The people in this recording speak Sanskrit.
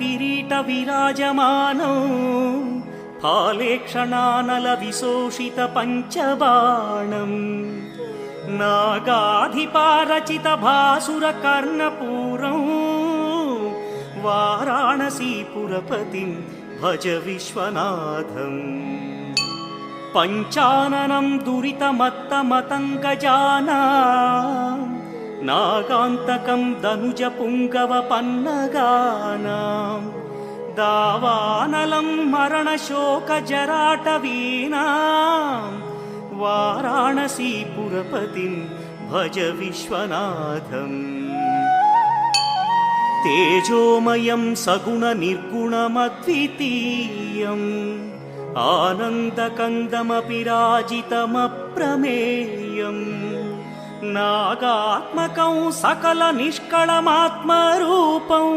किरीट विराजमानौ फालेक्षणानल विशोषित पञ्चबाणम् नागाधिपारचित भासुर कर्णपूरं वाराणसीपुरपतिं भज विश्वनाथम् पञ्चाननं दुरितमत्तमतङ्गजानां नागान्तकं दनुजपुङ्गवपन्नगानां दावानलं मरणशोकजराटवीनां वाराणसीपुरपतिं भज विश्वनाथम् तेजोमयं सगुणनिर्गुणमद्वितीयम् आनन्दकन्दमपि राजितमप्रमेयम् नागात्मकं सकलनिष्कळमात्मरूपं